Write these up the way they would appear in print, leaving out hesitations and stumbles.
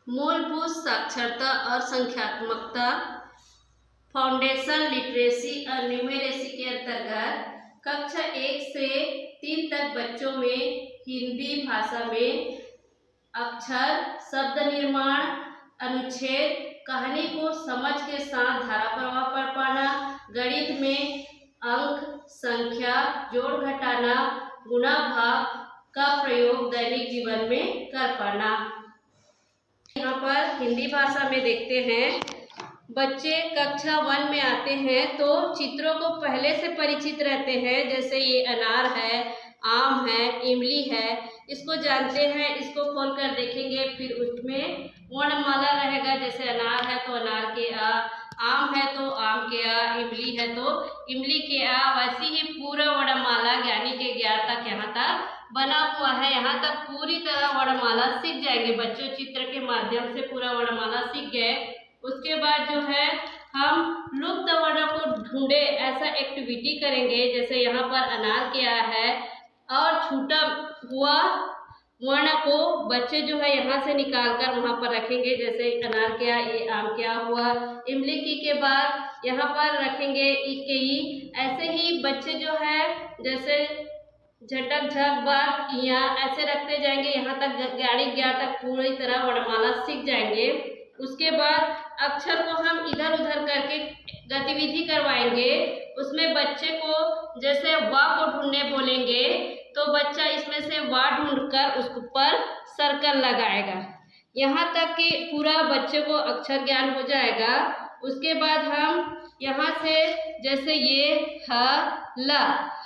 मूलभूत साक्षरता और संख्यात्मकता फाउंडेशन लिटरेसी और न्यूमेरेसी के अंतर्गत कक्षा 1 से 3 तक बच्चों में हिंदी भाषा में अक्षर, शब्द निर्माण, अनुच्छेद, कहानी को समझ के साथ धारा प्रवाह पढ़ पाना, गणित में अंक, संख्या, जोड़ घटाना, गुणा भाग का प्रयोग दैनिक जीवन में कर पाना। यहाँ पर हिंदी भाषा में देखते हैं, बच्चे कक्षा 1 में आते हैं तो चित्रों को पहले से परिचित रहते हैं। जैसे ये अनार है, आम है, इमली है, इसको जानते हैं। इसको खोल कर देखेंगे, फिर उसमें वर्णमाला रहेगा। जैसे अनार है तो अनार के आ, आम है तो आम के आ, इमली है तो इमली के आ। वैसी ही पूरा वर्णमाला ज्ञानी के ज्ञान तक यहाँ तक बना हुआ है। यहाँ तक पूरी तरह वर्णमाला सीख जाएंगे बच्चों। चित्र के माध्यम से पूरा वर्णमाला सीख गए। उसके बाद जो है हम लुप्त वर्णों को ढूंढे, ऐसा एक्टिविटी करेंगे। जैसे यहाँ पर अनार क्या है और छूटा हुआ वर्ण को बच्चे जो है यहाँ से निकाल कर वहाँ पर रखेंगे। जैसे अनार क्या, ये आम क्या हुआ, इमली की के बाद यहाँ पर रखेंगे ई के ई। ऐसे ही बच्चे जो है जैसे झटक झक बात यहाँ ऐसे रखते जाएंगे। यहाँ तक ज्ञानी ज्ञान तक पूरी तरह वर्णमाला सीख जाएंगे। उसके बाद अक्षर को हम इधर उधर करके गतिविधि करवाएंगे। उसमें बच्चे को जैसे वा को ढूंढने बोलेंगे तो बच्चा इसमें से वा ढूंढकर उसके ऊपर सर्कल लगाएगा। यहाँ तक कि पूरा बच्चे को अक्षर ज्ञान हो जाएगा। उसके बाद हम यहाँ से जैसे ये ह ल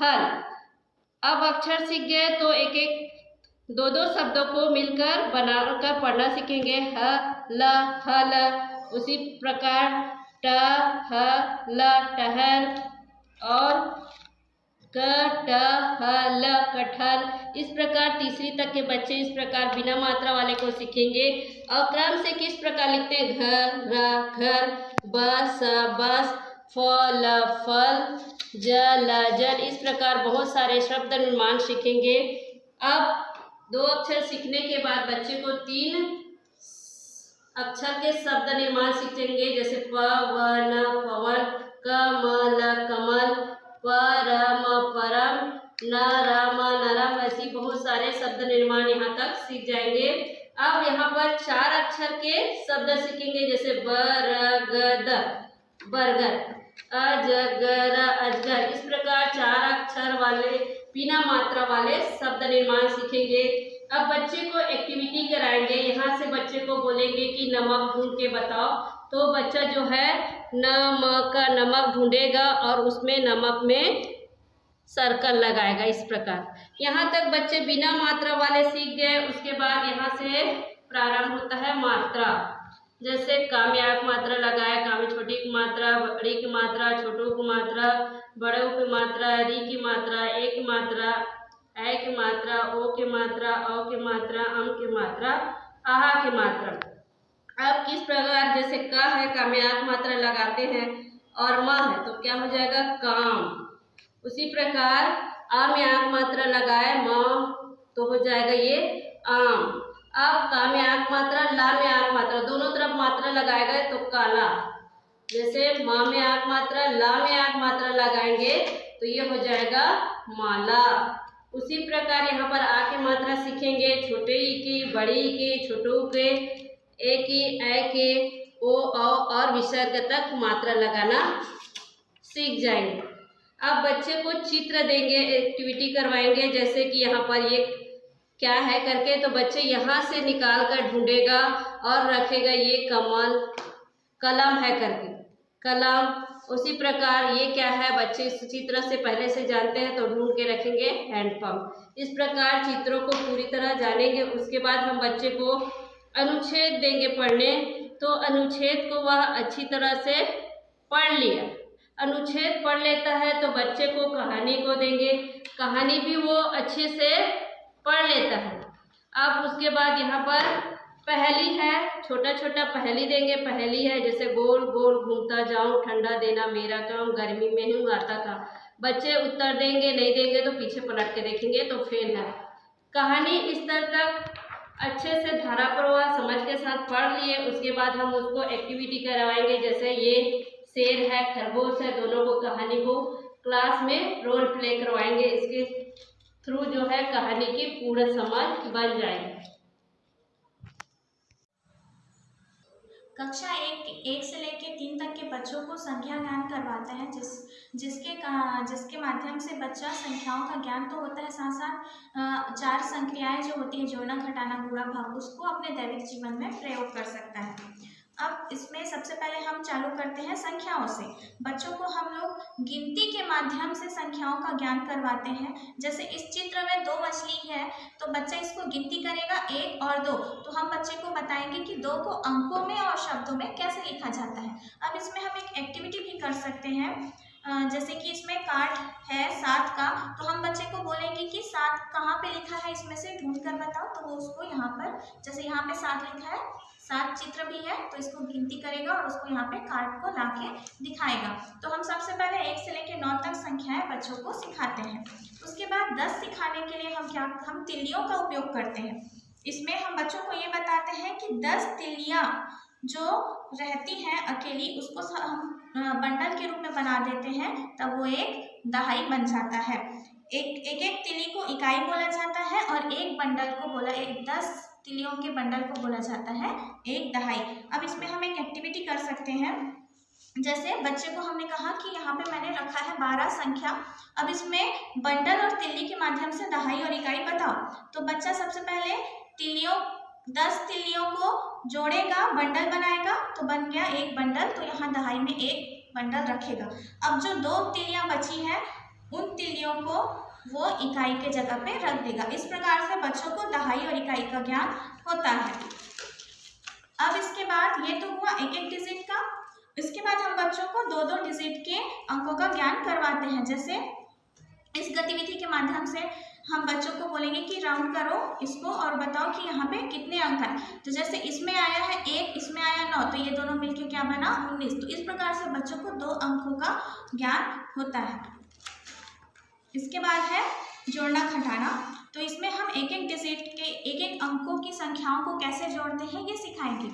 हल, अब अक्षर सीख गए तो एक एक दो दो शब्दों को मिलकर बनाकर पढ़ना सीखेंगे। ह ल हल, उसी प्रकार ट ह ल टहल और क ट ह ल कटहल। इस प्रकार तीसरी तक के बच्चे इस प्रकार बिना मात्रा वाले को सीखेंगे। और क्रम से किस प्रकार लिखते हैं, घर र घर, बस बस, फल फल, जल जल। इस प्रकार बहुत सारे शब्द निर्माण सीखेंगे। अब 2 अक्षर सीखने के बाद बच्चे को 3 अक्षर के शब्द निर्माण सीखेंगे। जैसे प व न पवन, क म ल कमल, प र म परम, न र म नरम। ऐसी बहुत सारे शब्द निर्माण यहाँ तक सीख जाएंगे। अब यहाँ पर 4 अक्षर के शब्द सीखेंगे। जैसे बरगद बरगद, अजगर अजगर। इस प्रकार 4 अक्षर वाले बिना मात्रा वाले शब्द निर्माण सीखेंगे। अब बच्चे को एक्टिविटी कराएंगे। यहाँ से बच्चे को बोलेंगे कि नमक ढूंढ के बताओ, तो बच्चा जो है नमक का नमक ढूंढेगा और उसमें नमक में सर्कल लगाएगा। इस प्रकार यहाँ तक बच्चे बिना मात्रा वाले सीख गए। उसके बाद यहाँ से प्रारंभ होता है मात्रा। जैसे कामयाब मात्रा लगाए, काम छोटी की मात्रा, बड़ी की मात्रा, छोटों की मात्रा, बड़ों की मात्रा, री की मात्रा, ए की मात्रा, ऐ की मात्रा, ओ की मात्रा, औ की मात्रा, अम की मात्रा, आहा की मात्रा। अब किस प्रकार, जैसे क है कामयाब मात्रा लगाते हैं और म है तो क्या हो जाएगा, काम। उसी प्रकार आ में आंख मात्रा लगाए म तो हो जाएगा ये आम। अब का में आंख मात्रा, ला में आंख मात्रा, दोनों तरफ मात्रा लगाएगा तो काला। जैसे माँ में आंख मात्रा, ला में आंख मात्रा लगाएंगे तो ये हो जाएगा माला। उसी प्रकार यहाँ पर आ की मात्रा सीखेंगे। छोटे ई की, बड़ी ई की, छोटों के, ए की, ऐ के, ओ और विसर्ग तक मात्रा लगाना सीख जाएंगे। अब बच्चे को चित्र देंगे, एक्टिविटी करवाएंगे। जैसे कि यहाँ पर ये क्या है करके तो बच्चे यहाँ से निकाल कर ढूंढेगा और रखेगा ये कमल, कलम है करके कलम। उसी प्रकार ये क्या है, बच्चे इस चित्र से पहले से जानते हैं तो ढूंढ के रखेंगे हैंडपंप। इस प्रकार चित्रों को पूरी तरह जानेंगे। उसके बाद हम बच्चे को अनुच्छेद देंगे पढ़ने, तो अनुच्छेद को वह अच्छी तरह से पढ़ लिया। अनुच्छेद पढ़ लेता है तो बच्चे को कहानी को देंगे, कहानी भी वो अच्छे से पढ़ लेता है। अब उसके बाद यहाँ पर पहेली है, छोटा छोटा पहेली देंगे। पहेली है जैसे गोल गोल घूमता जाऊं, ठंडा देना मेरा काम, गर्मी में हूँ आता था। बच्चे उत्तर देंगे, नहीं देंगे तो पीछे पलट के देखेंगे तो फेल है। कहानी स्तर तक अच्छे से धारा प्रवाह समझ के साथ पढ़ लिए। उसके बाद हम उसको एक्टिविटी करवाएंगे, जैसे ये शेर है, खरगोश है, दोनों को कहानी को क्लास में रोल प्ले करवाएंगे। इसके थ्रू जो है कहानी की पूरा समझ बन जाएगी। कक्षा एक से लेकर 3 तक के बच्चों को संख्या ज्ञान करवाते हैं, जिसके माध्यम से बच्चा संख्याओं का ज्ञान तो होता है, साथ साथ 4 संक्रियाएं जो होती हैं, जोड़ना, घटाना, गुणा, भाग, उसको अपने दैनिक जीवन में प्रयोग कर सकता है। अब इसमें सबसे पहले हम चालू करते हैं संख्याओं से। बच्चों को हम लोग गिनती के माध्यम से संख्याओं का ज्ञान करवाते हैं। जैसे इस चित्र में 2 मछली है, तो बच्चा इसको गिनती करेगा 1 और 2, तो हम बच्चे को बताएंगे कि 2 को अंकों में और शब्दों में कैसे लिखा जाता है। अब इसमें हम एक एक्टिविटी भी कर सकते हैं, जैसे कि इसमें कार्ड है 7 का, तो हम बच्चे को बोलेंगे कि 7 कहाँ पे लिखा है, इसमें से ढूंढ कर बताओ। तो वो उसको यहाँ पर, जैसे यहाँ पे 7 लिखा है, 7 चित्र भी है, तो इसको गिनती करेगा और उसको यहाँ पे कार्ड को लाके दिखाएगा। तो हम सबसे पहले 1 से लेकर 9 तक संख्याएं बच्चों को सिखाते हैं। उसके बाद 10 सिखाने के लिए हम तिल्लियों का उपयोग करते हैं। इसमें हम बच्चों को ये बताते हैं कि 10 तिल्लियाँ जो रहती हैं अकेली, उसको हम बंडल के रूप में बना देते हैं, तब वो एक दहाई बन जाता है। एक तिल्ली को इकाई बोला जाता है और एक बंडल को 10 तिल्लियों के बंडल को बोला जाता है एक दहाई। अब इसमें हम एक एक्टिविटी कर सकते हैं, जैसे बच्चे को हमने कहा कि यहाँ पे मैंने रखा है 12 संख्या, अब इसमें बंडल और तिल्ली के माध्यम से दहाई और इकाई बताओ। तो बच्चा सबसे पहले 10 तिल्लियों को जोड़ेगा, बंडल बनाएगा, तो बन गया एक बंडल, तो यहाँ दहाई में एक बंडल रखेगा। अब जो 2 तिल्लियाँ बची हैं, उन तिल्लियों को वो इकाई के जगह पे रख देगा। इस प्रकार से बच्चों को दहाई और इकाई का ज्ञान होता है। अब इसके बाद ये तो हुआ एक डिजिट का। इसके बाद हम बच्चों को 2 डिजिट के अंकों का ज्ञान करवाते हैं। जैसे इस गतिविधि के माध्यम से हम बच्चों को बोलेंगे कि राउंड करो इसको और बताओ कि यहाँ पे कितने अंक हैं। तो जैसे इसमें आया है 1, इसमें आया 9, तो ये दोनों मिलके क्या बना 19। तो इस प्रकार से बच्चों को 2 अंकों का ज्ञान होता है। इसके बाद है जोड़ना घटाना। तो इसमें हम एक डिजिट के एक अंकों की संख्याओं को कैसे जोड़ते हैं ये सिखाएंगे।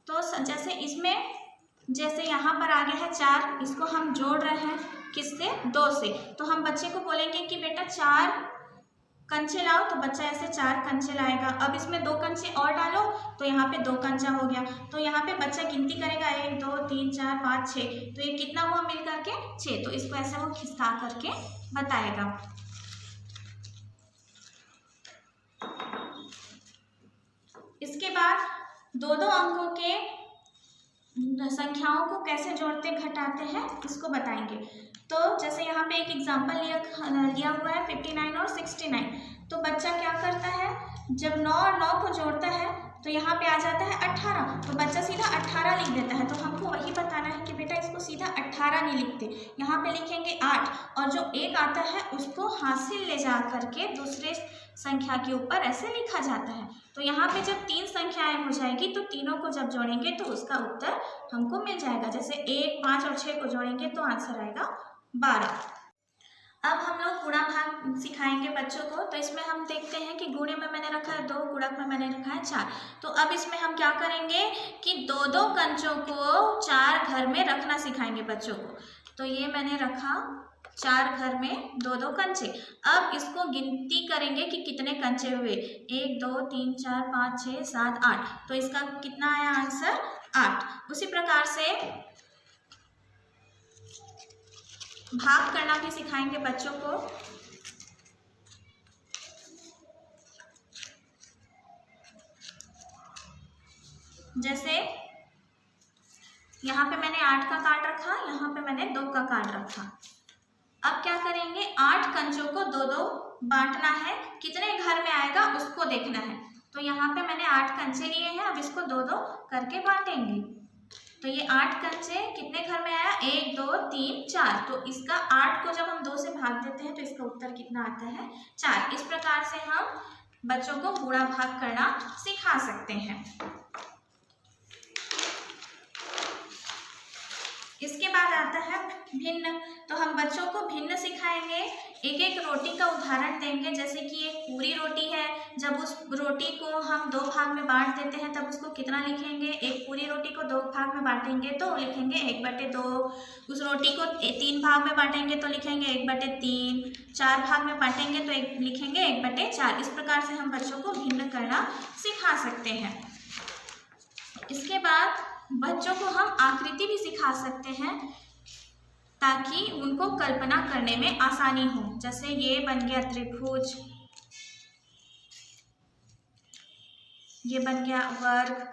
तो जैसे इसमें जैसे यहाँ पर आ गया है 4, इसको हम जोड़ रहे हैं किससे 2 से। तो हम बच्चे को बोलेंगे कि बेटा 4 कंचे लाओ, तो बच्चा ऐसे 4 कंचे लाएगा। अब इसमें 2 कंचे और डालो, तो यहाँ पे 2 कंचा हो गया। तो यहाँ पे बच्चा गिनती करेगा 1 2 3 4 5 6, तो ये कितना हुआ मिल करके 6। तो इसको ऐसे वो खिसका करके बताएगा। इसके बाद 2 अंकों के संख्याओं को कैसे जोड़ते घटाते हैं इसको बताएंगे। तो जैसे यहाँ पे एक एग्जाम्पल लिया हुआ है 59 और 69। तो बच्चा क्या करता है, जब 9 और 9 को जोड़ता है तो यहाँ पे आ जाता है 18, तो बच्चा सीधा 18 लिख देता है। तो हमको वही बताना है कि बेटा इसको सीधा 18 नहीं लिखते, यहाँ पे लिखेंगे 8, और जो 1 आता है उसको हासिल ले जा करके दूसरे संख्या के ऊपर ऐसे लिखा जाता है। तो यहाँ पे जब 3 संख्याएं हो जाएगी तो तीनों को जब जोड़ेंगे तो उसका उत्तर हमको मिल जाएगा। जैसे 1 5 और 6 को जोड़ेंगे तो आंसर आएगा 12। अब हम लोग गुणा भाग सिखाएंगे बच्चों को। तो इसमें हम देखते हैं कि गुणे में मैंने रखा है 2, गुणक में मैंने रखा है 4। तो अब इसमें हम क्या करेंगे कि 2 कंचों को 4 घर में रखना सिखाएंगे बच्चों को। तो ये मैंने रखा 4 घर में 2 कंचे। अब इसको गिनती करेंगे कि कितने कंचे हुए, 1 2 3 4 5 6 7 8। तो इसका कितना आया आंसर 8। उसी प्रकार से भाग करना भी सिखाएंगे बच्चों को। जैसे यहाँ पे मैंने 8 का कार्ड रखा, यहाँ पे मैंने 2 का कार्ड रखा। अब क्या करेंगे, 8 कंचों को 2 बांटना है, कितने घर में आएगा उसको देखना है। तो यहाँ पे मैंने 8 कंचे लिए हैं, अब इसको 2 करके बांटेंगे। तो ये 8 कंचे कितने घर में आया, 1 2 3 4। तो इसका 8 को जब हम 2 से भाग देते हैं तो इसका उत्तर कितना आता है 4। इस प्रकार से हम बच्चों को गुणा भाग करना सिखा सकते हैं। इसके बाद आता है भिन्न, तो हम बच्चों को भिन्न सिखाएंगे। एक एक रोटी का उदाहरण देंगे, जैसे कि एक पूरी रोटी है, जब उस रोटी को हम 2 भाग में बांट देते हैं तब उसको कितना लिखेंगे। एक पूरी रोटी को 2 भाग में बांटेंगे तो लिखेंगे 1/2। उस रोटी को 3 भाग में बांटेंगे तो लिखेंगे 1/3। 4 भाग में बांटेंगे तो लिखेंगे 1/4। इस प्रकार से हम बच्चों को भिन्न करना सिखा सकते हैं। इसके बाद बच्चों को हम आकृति भी सिखा सकते हैं ताकि उनको कल्पना करने में आसानी हो। जैसे ये बन गया त्रिभुज, ये बन गया वर्ग,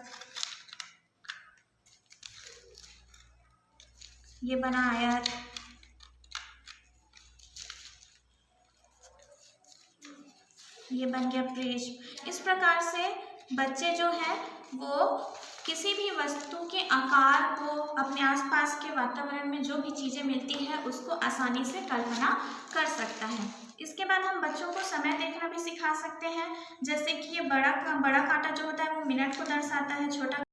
ये बना आयत, ये बन गया प्रिज्म। इस प्रकार से बच्चे जो है वो किसी भी वस्तु के आकार को, अपने आसपास के वातावरण में जो भी चीज़ें मिलती है उसको आसानी से कल्पना कर सकता है। इसके बाद हम बच्चों को समय देखना भी सिखा सकते हैं। जैसे कि ये बड़ा कांटा जो होता है वो मिनट को दर्शाता है, छोटा